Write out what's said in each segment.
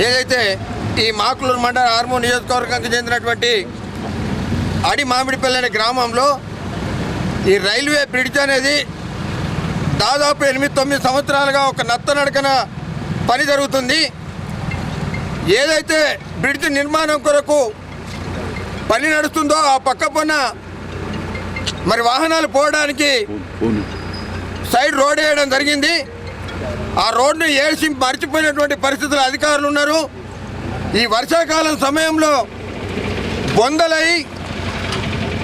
ఏదైతే ఈ మాకులూరు మండల ఆర్మూర్ నియోజకవర్గానికి చెందినటువంటి అడి మామిడిపల్లి అనే గ్రామంలో ఈ రైల్వే బ్రిడ్జ్ అనేది దాదాపు 8-9 సంవత్సరాలుగా ఒక నత్తనడకన పని జరుగుతుంది. ఏదైతే బ్రిడ్జ్ నిర్మాణం కొరకు పని నడుస్తుందో ఆ పక్క పన్న మరి వాహనాలు పోవడానికి సైడ్ రోడ్ వేయడం జరిగింది. ఆ రోడ్ను ఏడ్చి మర్చిపోయినటువంటి పరిస్థితులు అధికారులు ఉన్నారు. ఈ వర్షాకాలం సమయంలో బొందలై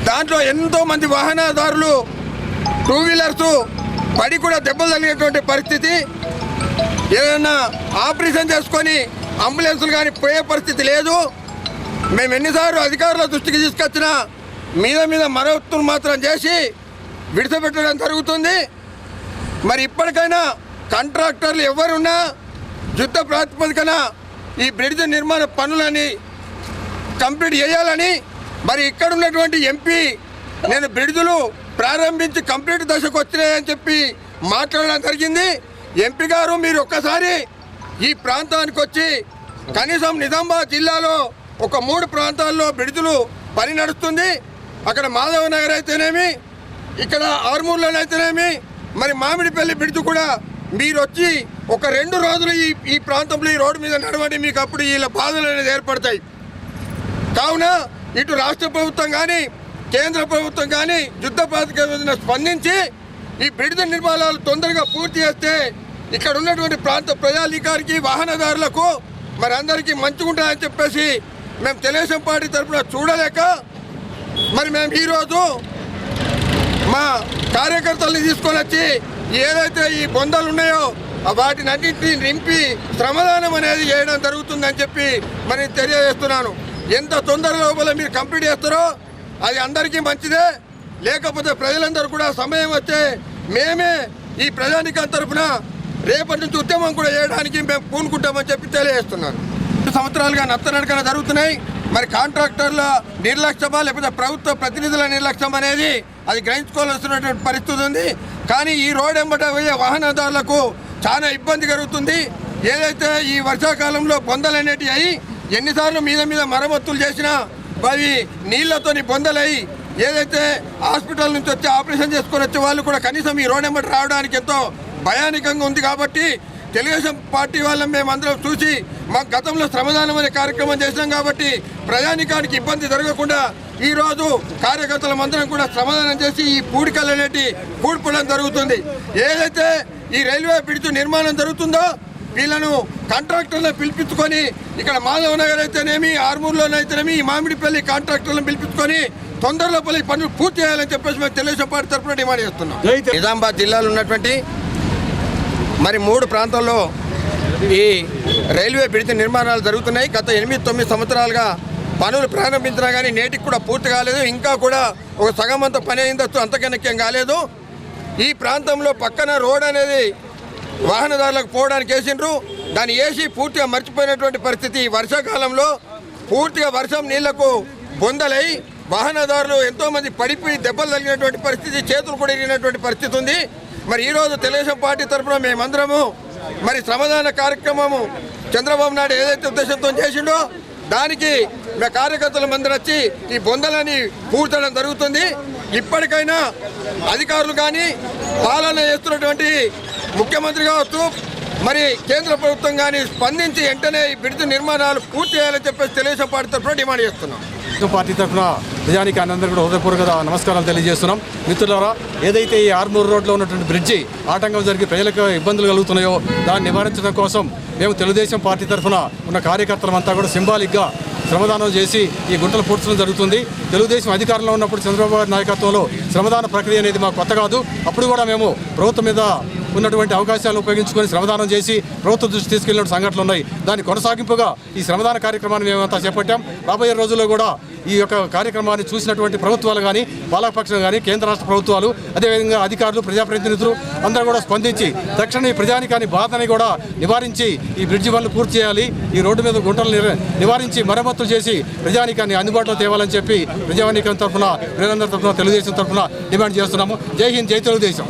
దాంట్లో ఎంతోమంది వాహనదారులు టూ వీలర్స్ పడి కూడా దెబ్బలు తగినటువంటి పరిస్థితి. ఏదైనా ఆపరేషన్ చేసుకొని అంబులెన్సులు కానీ పోయే పరిస్థితి లేదు. మేము ఎన్నిసార్లు అధికారుల దృష్టికి తీసుకొచ్చినా మీద మరొత్తులు మాత్రం చేసి విడిచిపెట్టడం జరుగుతుంది. మరి ఇప్పటికైనా కాంట్రాక్టర్లు ఎవరున్నా యుద్ధ ప్రాతిపదికన ఈ బ్రిడ్జ్ నిర్మాణ పనులని కంప్లీట్ చేయాలని, మరి ఇక్కడ ఉన్నటువంటి ఎంపీ నేను బ్రిడ్జ్లు ప్రారంభించి కంప్లీట్ దశకు వచ్చినాయని చెప్పి మాట్లాడడం జరిగింది. ఎంపీ గారు మీరు ఒక్కసారి ఈ ప్రాంతానికి వచ్చి కనీసం నిజామాబాద్ జిల్లాలో ఒక 3 ప్రాంతాల్లో బ్రిడ్జ్లు పని నడుస్తుంది. అక్కడ మాధవ నగర్ అయితేనేమి, ఇక్కడ ఆర్మూర్లోనైతేనేమి, మరి మామిడిపల్లి బ్రిడ్జ్ కూడా మీరు వచ్చి ఒక 2 రోజులు ఈ ప్రాంతంలో ఈ రోడ్డు మీద నడవండి, మీకు అప్పుడు వీళ్ళ బాధలు అనేది ఏర్పడతాయి. కావున ఇటు రాష్ట్ర ప్రభుత్వం కానీ కేంద్ర ప్రభుత్వం కానీ యుద్ధ ప్రాతిపదికన స్పందించి ఈ బ్రిడ్జ్ నిర్మాణాలు తొందరగా పూర్తి చేస్తే ఇక్కడ ఉన్నటువంటి ప్రాంత ప్రజాధికారికి వాహనదారులకు మరి అందరికీ మంచిగుంటుందని చెప్పేసి మేము తెలుగుదేశం పార్టీ తరఫున చూడలేక మరి మేము ఈరోజు మా కార్యకర్తల్ని తీసుకొని వచ్చి ఏదైతే ఈ బొందలు ఉన్నాయో వాటిని అన్నింటినీ నింపి శ్రమదానం అనేది చేయడం జరుగుతుందని చెప్పి మరి తెలియజేస్తున్నాను. ఎంత తొందర లోపల మీరు కంప్లీట్ చేస్తారో అది అందరికీ మంచిదే. లేకపోతే ప్రజలందరూ కూడా సమయం వచ్చే మేమే ఈ ప్రజానికం తరఫున రేపటి నుంచి ఉద్యమం కూడా చేయడానికి మేము పూనుకుంటామని చెప్పి తెలియజేస్తున్నాను. 2 సంవత్సరాలుగా నత్తనడకన జరుగుతున్నాయి. మరి కాంట్రాక్టర్ల నిర్లక్ష్యమా లేకపోతే ప్రభుత్వ ప్రతినిధుల నిర్లక్ష్యం అనేది అది గ్రహించుకోవాల్సినటువంటి పరిస్థితి ఉంది. కానీ ఈ రోడ్ వెంబట పోయే వాహనదారులకు చాలా ఇబ్బంది కలుగుతుంది. ఏదైతే ఈ వర్షాకాలంలో బొందలు అనేటివి అయ్యి ఎన్నిసార్లు మీద మరమ్మతులు చేసినా అవి నీళ్లతోని బొందలై ఏదైతే హాస్పిటల్ నుంచి వచ్చి ఆపరేషన్ చేసుకొని వచ్చే వాళ్ళు కూడా కనీసం ఈ రోడ్ వెంబట రావడానికి ఎంతో భయానకంగా ఉంది. కాబట్టి తెలుగుదేశం పార్టీ వాళ్ళని మేమందరం చూసి మా గతంలో శ్రమదానం అనే కార్యక్రమం చేసినాం కాబట్టి ప్రజానికానికి ఇబ్బంది జరగకుండా ఈరోజు కార్యకర్తలం అందరం కూడా శ్రమదానం చేసి ఈ పూడికలు అనేటి పూడ్పడం జరుగుతుంది. ఏదైతే ఈ రైల్వే బ్రిడ్జ్ నిర్మాణం జరుగుతుందో వీళ్ళను కాంట్రాక్టర్లను పిలిపించుకొని ఇక్కడ మాధవ నగర్ అయితేనేమి ఆర్మూర్లోనైతేనేమి ఈ మామిడిపల్లి కాంట్రాక్టర్లను పిలిపించుకొని తొందరలో పని పనులు పూర్తి చేయాలని చెప్పేసి మేము తెలుగుదేశం పార్టీ తరఫున డిమాండ్ చేస్తున్నాం. నిజామాబాద్ జిల్లాలో ఉన్నటువంటి మరి 3 ప్రాంతాల్లో ఈ రైల్వే బ్రిడ్జ్ నిర్మాణాలు జరుగుతున్నాయి. గత 8-9 సంవత్సరాలుగా పనులు ప్రారంభించినా కానీ నేటికి కూడా పూర్తి కాలేదు. ఇంకా కూడా ఒక సగం అంత పని అయిందచ్చు, అంతకనెక్యం కాలేదు. ఈ ప్రాంతంలో పక్కన రోడ్ అనేది వాహనదారులకు పోవడానికి వేసిండ్రు. దాన్ని వేసి పూర్తిగా మర్చిపోయినటువంటి పరిస్థితి. వర్షాకాలంలో పూర్తిగా వర్షం నీళ్లకు బొందలై వాహనదారులు ఎంతోమంది పడిపోయి దెబ్బలు తగినటువంటి పరిస్థితి, చేతులు కూడా ఇరిగినటువంటి పరిస్థితి ఉంది. మరి ఈరోజు తెలుగుదేశం పార్టీ తరఫున మేమందరము మరి శ్రమదాన కార్యక్రమము చంద్రబాబు నాయుడు ఏదైతే ఉద్దేశంతో చేసిండో దానికి మా కార్యకర్తల మందరం వచ్చి ఈ బొందలని పూడ్చడం జరుగుతుంది. ఇప్పటికైనా అధికారులు కానీ పాలన చేస్తున్నటువంటి ముఖ్యమంత్రి కావచ్చు మరి కేంద్ర ప్రభుత్వం కానీ స్పందించి వెంటనే ఈ బ్రిడ్జ్ నిర్మాణాలు పూర్తి చేయాలని చెప్పేసి తెలుగుదేశం పార్టీ తరఫున డిమాండ్ చేస్తున్నాం. పార్టీ తరఫున నిజానికి అందరూ కూడా హృదయపూర్వక నమస్కారాలు తెలియజేస్తున్నాం. మిత్రులారా, ఏదైతే ఈ ఆర్మూర్ రోడ్లో ఉన్నటువంటి బ్రిడ్జి ఆటంకం జరిగి ప్రజలకు ఇబ్బందులు కలుగుతున్నాయో దాన్ని నివారించడం కోసం మేము తెలుగుదేశం పార్టీ తరఫున ఉన్న కార్యకర్తలంతా కూడా సింబాలిక్గా శ్రమదానం చేసి ఈ గుంటలు పూడ్చడం జరుగుతుంది. తెలుగుదేశం అధికారంలో ఉన్నప్పుడు చంద్రబాబు గారి నాయకత్వంలో శ్రమదాన ప్రక్రియ అనేది మాకు కొత్త కాదు. అప్పుడు కూడా మేము ప్రభుత్వం మీద ఉన్నటువంటి అవకాశాలను ఉపయోగించుకొని శ్రమదానం చేసి ప్రభుత్వ దృష్టి తీసుకెళ్లిన సంఘటనలు ఉన్నాయి. దాని కొనసాగింపుగా ఈ శ్రమదాన కార్యక్రమాన్ని మేమంతా చేపట్టాం. రాబోయే రోజుల్లో కూడా ఈ యొక్క కార్యక్రమాన్ని చూసినటువంటి ప్రభుత్వాలు కానీ పాలకపక్షం కానీ కేంద్ర రాష్ట్ర ప్రభుత్వాలు అదేవిధంగా అధికారులు ప్రజాప్రతినిధులు అందరూ కూడా స్పందించి తక్షణ ఈ ప్రజానికాన్ని బాధని కూడా నివారించి ఈ బ్రిడ్జి పనులు పూర్తి చేయాలి. ఈ రోడ్డు మీద గుంటలు నివారించి మరమ్మతులు చేసి ప్రజానికాన్ని అందుబాటులో తేవాలని చెప్పి ప్రజానికం తరఫున ప్రజలందరి తరఫున తెలుగుదేశం తరఫున డిమాండ్ చేస్తున్నాము. జై హింద్, జై తెలుగుదేశం.